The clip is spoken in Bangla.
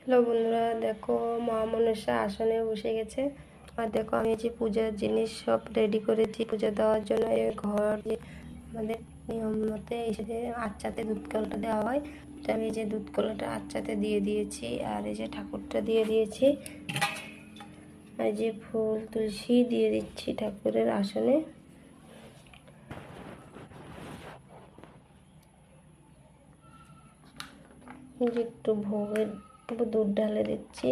হ্যালো বন্ধুরা, দেখো মা মনসা আসনে বসে গেছে। আর দেখো আমি যে পূজার জিনিস সব রেডি করেছি পূজা দেওয়ার জন্য। এই ঘর যে আমাদের নিয়ম মতে এসে আচ্চাতে দুধ কলাটা দেওয়া হয়, তো আমি এই যে দুধ কলাটা আচ্চাতে দিয়ে দিয়েছি। আর এই যে ঠাকুরটা দিয়ে দিয়েছি, আর যে ফুল তুলসী দিয়ে দিচ্ছি ঠাকুরের আসনে। যে একটু ভোগের দুধ ঢালে দিচ্ছি।